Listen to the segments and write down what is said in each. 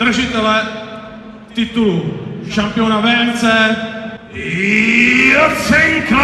držitele titulu šampiona VMC Jocenklej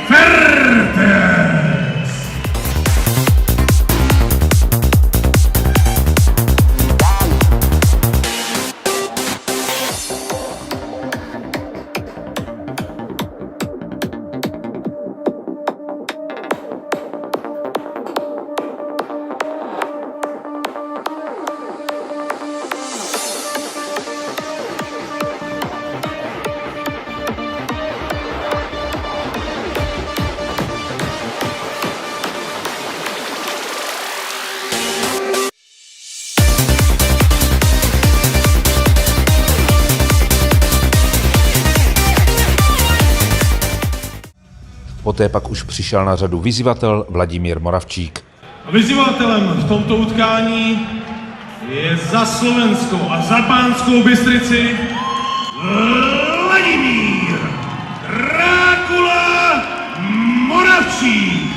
Fertes. Poté pak už přišel na řadu vyzývatel Vladimír Moravčík. Vyzývatelem v tomto utkání je za Slovensko a za Banskou Bystrici Vladimír Drákula Moravčík.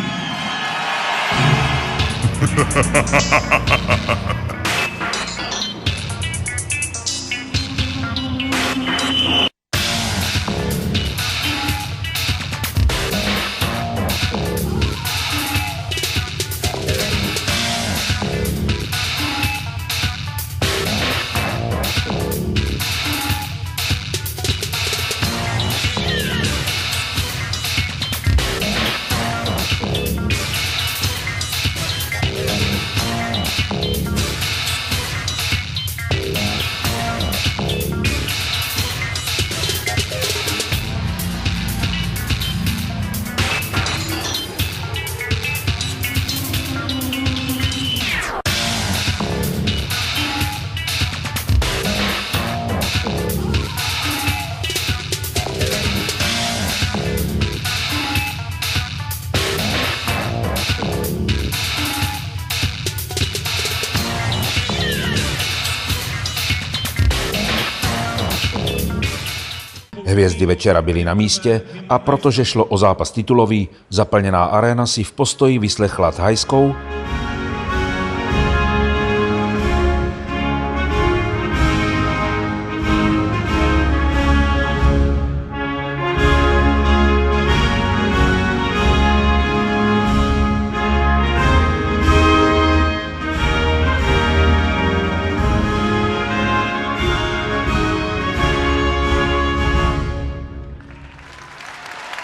Hvězdy večera byly na místě a protože šlo o zápas titulový, zaplněná aréna si v postoji vyslechla thajskou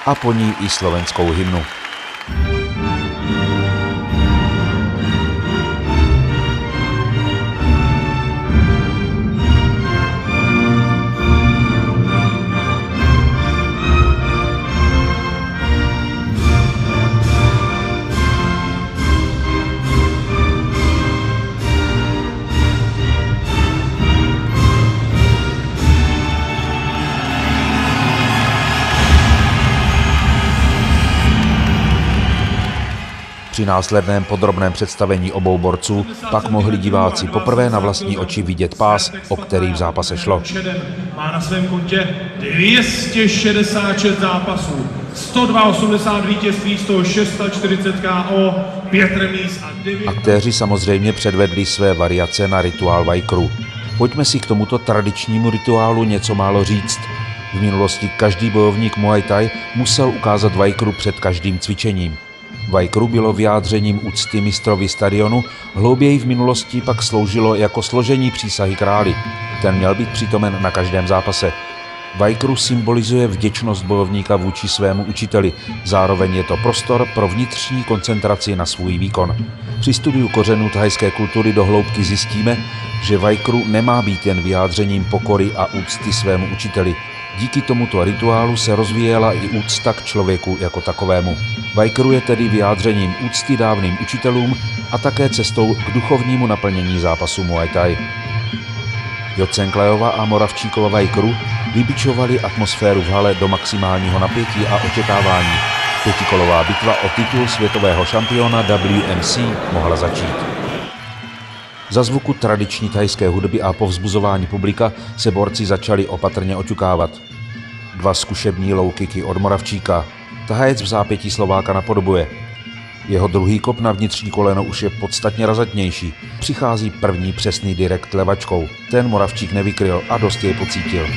a po ní i slovenskou hymnu. Při následném podrobném představení obou borců pak mohli diváci poprvé na vlastní oči vidět pás, o který v zápase šlo. Má na svém kontě 266 zápasů, 182 vítězství, 146 KO, 5 remíz a 9... Aktéři samozřejmě předvedli své variace na rituál Vajkru. Pojďme si k tomuto tradičnímu rituálu něco málo říct. V minulosti každý bojovník Muay Thai musel ukázat Vajkru před každým cvičením. Vajkru bylo vyjádřením úcty mistrovi stadionu, hlouběji v minulosti pak sloužilo jako složení přísahy králi. Ten měl být přítomen na každém zápase. Vajkru symbolizuje vděčnost bojovníka vůči svému učiteli, zároveň je to prostor pro vnitřní koncentraci na svůj výkon. Při studiu kořenů thajské kultury do hloubky zjistíme, že Vajkru nemá být jen vyjádřením pokory a úcty svému učiteli. Díky tomuto rituálu se rozvíjela i úcta k člověku jako takovému. Vajkru je tedy vyjádřením úcty dávným učitelům a také cestou k duchovnímu naplnění zápasu Muay Thai. Jocenklejova a Moravčíkova Vajkru vybičovali atmosféru v hale do maximálního napětí a očekávání. Pětikolová bitva o titul světového šampiona WMC mohla začít. Za zvuku tradiční thajské hudby a povzbuzování publika se borci začali opatrně oťukávat. 2 zkušební low kicky od Moravčíka. Tahajec v zápětí Slováka napodobuje. Jeho druhý kop na vnitřní koleno už je podstatně razantnější. Přichází první přesný direkt levačkou. Ten Moravčík nevykryl a dost jej pocítil.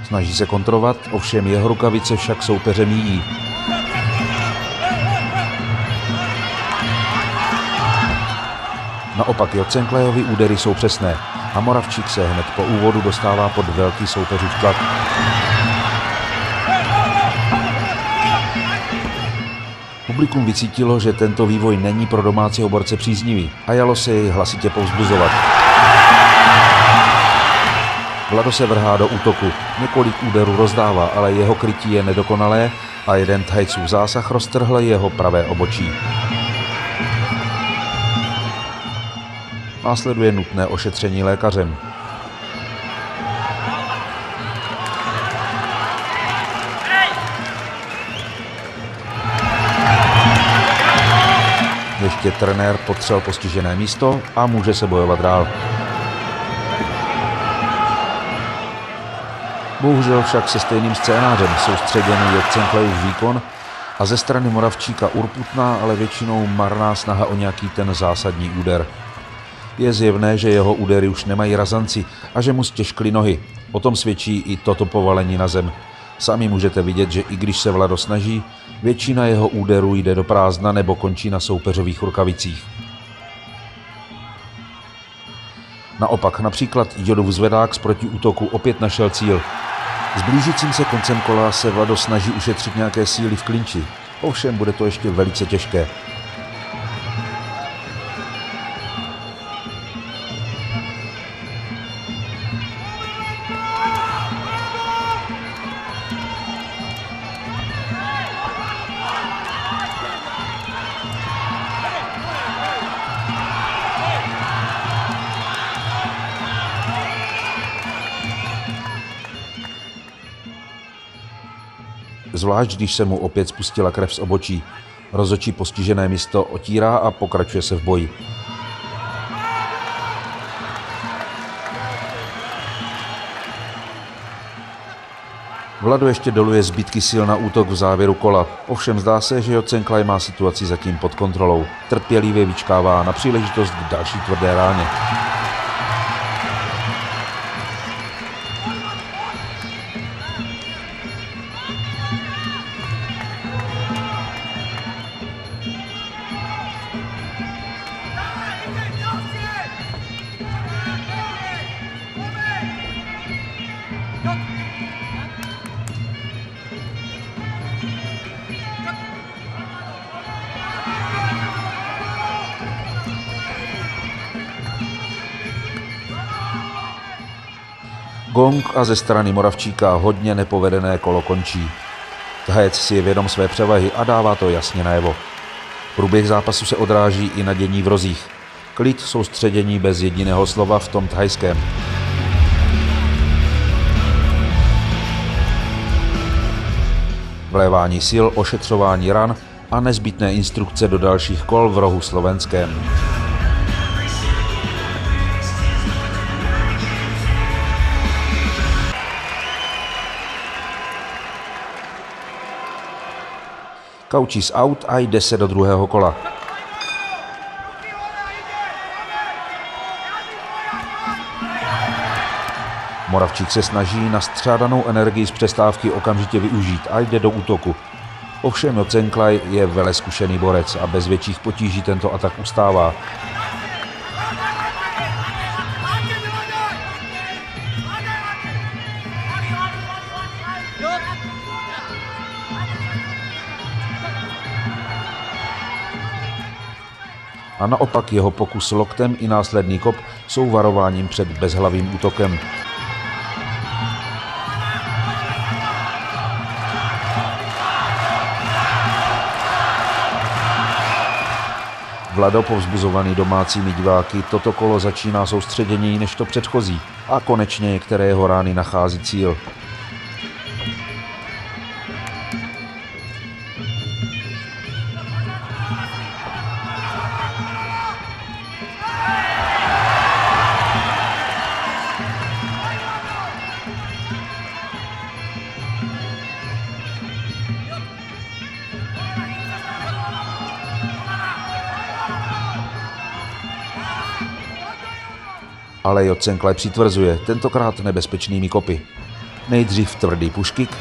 Snaží se kontrovat, ovšem jeho rukavice však soupeře míjí. Naopak Jochenklajovy údery jsou přesné a Moravčík se hned po úvodu dostává pod velký soupeřův tlak. Publikum vycítilo, že tento vývoj není pro domácího borce příznivý a jalo se jej hlasitě povzbuzovat. Vlado se vrhá do útoku, několik úderů rozdává, ale jeho krytí je nedokonalé a jeden Thajcův zásah roztrhl jeho pravé obočí. Následuje nutné ošetření lékařem. Ještě trenér potřel postižené místo a může se bojovat dál. Bohužel však se stejným scénářem soustředěný Jochenklajův výkon a ze strany Moravčíka urputná, ale většinou marná snaha o nějaký ten zásadní úder. Je zjevné, že jeho údery už nemají razanci a že mu stěžkly nohy. O tom svědčí i toto povalení na zem. Sami můžete vidět, že i když se Vlado snaží, většina jeho úderů jde do prázdna nebo končí na soupeřových rukavicích. Naopak například Jodův zvedák z protiútoku opět našel cíl. S blížícím se koncem kola se Vlado snaží ušetřit nějaké síly v klinči. Ovšem bude to ještě velice těžké. Zvlášť když se mu opět spustila krev z obočí. Rozočí postižené místo otírá a pokračuje se v boji. Vlado ještě doluje zbytky sil na útok v závěru kola. Ovšem zdá se, že Jochenklaj má situaci zatím pod kontrolou. Trpělivě vyčkává na příležitost k další tvrdé ráně. Gong a ze strany Moravčíka hodně nepovedené kolo končí. Thajec si je vědom své převahy a dává to jasně najevo. Průběh zápasu se odráží i na dění v rozích. Klid, soustředění bez jediného slova v tom thajském. Vlévání sil, ošetřování ran a nezbytné instrukce do dalších kol v rohu slovenském. Kaučís out a jde se do druhého kola. Moravčík se snaží nastřádanou energii z přestávky okamžitě využít a jde do útoku. Ovšem Jochenklaj je velezkušený borec a bez větších potíží tento atak ustává. A naopak jeho pokus loktem i následný kop jsou varováním před bezhlavým útokem. Vlado, povzbuzovaný domácími diváky, toto kolo začíná soustředěněji než to předchozí a konečně některé jeho rány nachází cíl. Ale Jotsenklaj přitvrzuje, tentokrát nebezpečnými kopy. Nejdřív tvrdý pushkick,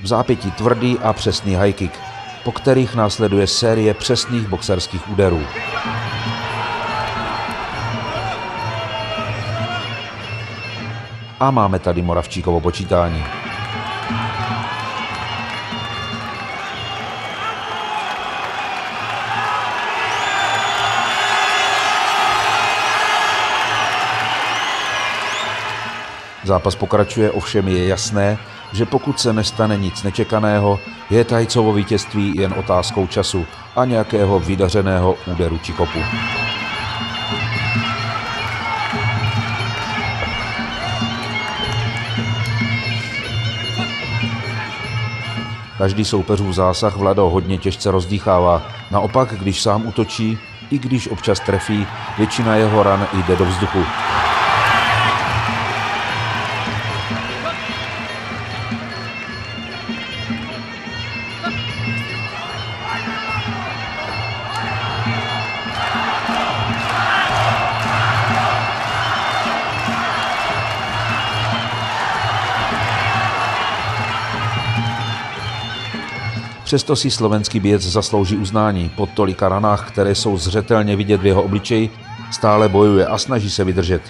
v zápětí tvrdý a přesný high kick, po kterých následuje série přesných boxerských úderů. A máme tady Moravčíkovo počítání. Zápas pokračuje, ovšem je jasné, že pokud se nestane nic nečekaného, je Tajcovo vítězství jen otázkou času a nějakého vydařeného úderu či kopu. Každý soupeřův zásah Vlado hodně těžce rozdýchává. Naopak, když sám útočí, i když občas trefí, většina jeho ran jde do vzduchu. Přesto si slovenský běc zaslouží uznání. Po tolika ranách, které jsou zřetelně vidět v jeho obličeji, stále bojuje a snaží se vydržet.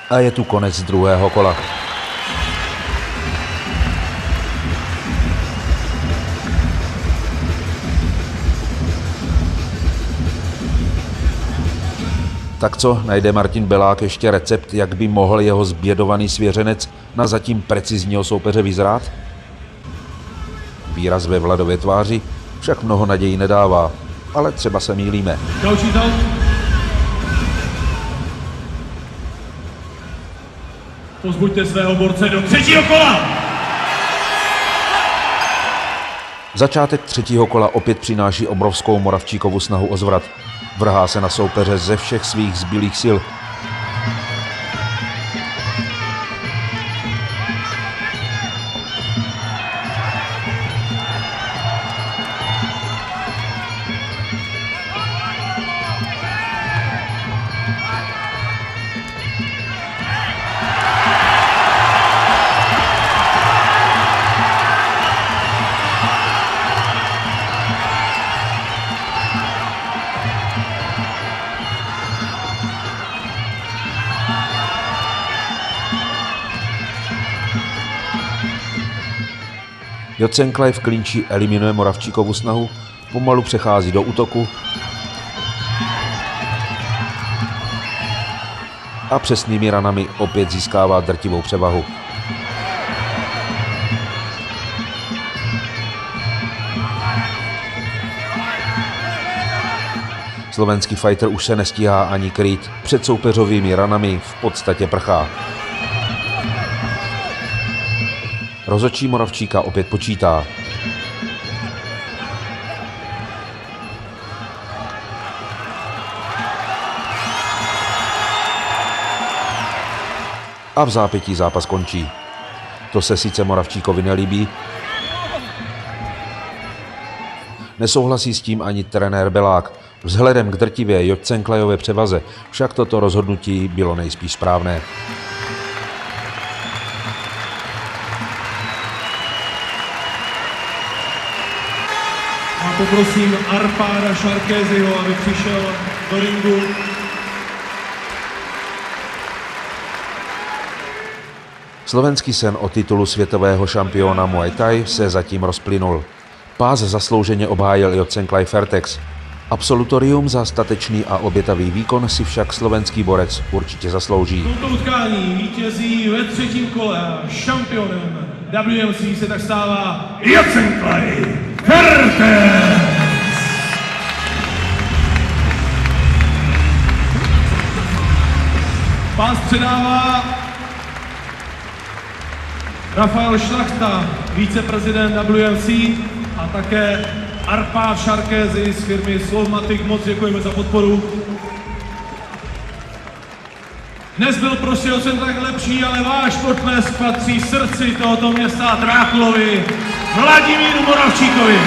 A je tu konec druhého kola. Tak co, najde Martin Belák ještě recept, jak by mohl jeho zbědovaný svěřenec na zatím precizního soupeře vyzrát? Výraz ve Vladově tváři však mnoho nadějí nedává, ale třeba se mýlíme. Pozbuďte svého borce do třetího kola! Začátek třetího kola opět přináší obrovskou Moravčíkovu snahu o zvrat. Vrhá se na soupeře ze všech svých zbylých sil. Jotsenklaj v klinči eliminuje Moravčíkovu snahu, pomalu přechází do útoku a přesnými ranami opět získává drtivou převahu. Slovenský fighter už se nestíhá ani krýt, před soupeřovými ranami v podstatě prchá. Rozhodčí Moravčíka opět počítá. A v zápětí zápas končí. To se sice Moravčíkovi nelíbí. Nesouhlasí s tím ani trenér Belák. Vzhledem k drtivé Jotsenklajové převaze však toto rozhodnutí bylo nejspíš správné. A poprosím Arpáda Šarkézyho, aby přišel do ringu. Slovenský sen o titulu světového šampiona Muay Thai se zatím rozplynul. Pás zaslouženě obhájil Jotsenklaj Fairtex. Absolutorium za statečný a obětavý výkon si však slovenský borec určitě zaslouží. V tomto utkání vítězí ve třetím kole a šampionem WMC se tak stává Jotsenklaj Fairtex. Pás předává Rafael Šlachta, viceprezident WMC, a také Arpád Šarkézy z firmy Slovmatic. Moc děkujeme za podporu. Dnes byl prostě o tak lepší, ale váš potlesk patří srdci tohoto města Drákulovi, Vladimíru Moravčíkovi.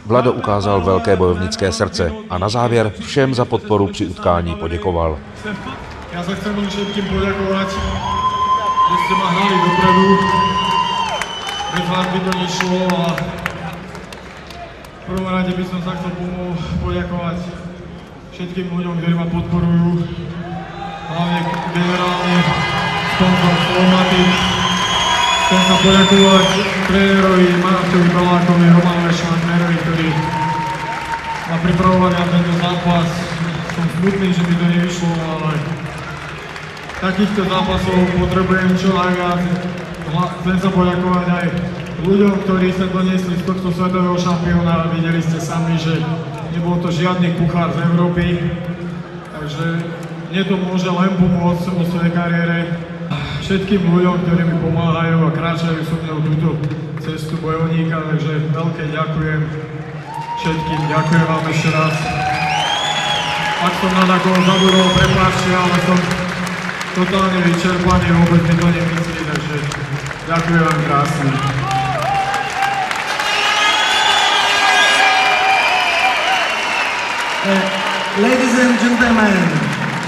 Vlado ukázal velké bojovnické srdce a na závěr všem za podporu při utkání poděkoval. Já se chcem všetkým poděkovat, že jste ma hnali dopredu. Bez vás by to nešlo a v prvom rade by som sa chcel poďakovať všetkým ľuďom, ktorí ma podporujú. Hlavne generálne sponzor Slomatic. Chcem sa poďakovať trénerovi Martovi Balákovi, Romanovi Švantnerovi, ktorí ma pripravovali na tento zápas. Som smutný, že mi to nevyšlo, ale takýchto zápasov potrebujem čo najviac. Chcem sa poďakovať aj ľuďom, ktorí sa doniesli z tohto svetového šampióna. Videli ste sami, že nebol to žiadny kuchár z Európy. Takže mne to môže len pomôcť vo svojej kariére. Všetkým ľuďom, ktorí mi pomáhajú a kráčajú so mnou túto cestu bojovníka, takže veľké ďakujem všetkým. Ďakujem vám ešte raz. Ak som na takoho zabudol, prepáčte, ale som totálne vyčerpaný, vôbec mi to nemyslí, takže ďakujem vám krásne. Ladies and gentlemen,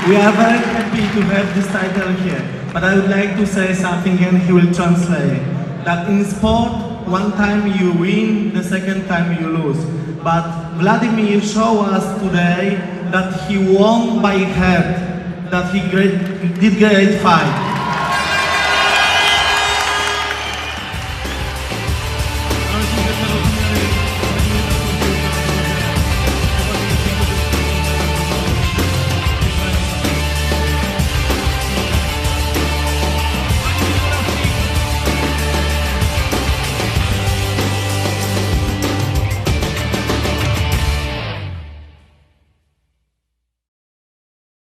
we are very happy to have this title here, but I would like to say something and he will translate. That in sport, one time you win, the second time you lose. But Vladimir showed us today that he won by head, that he did great fight.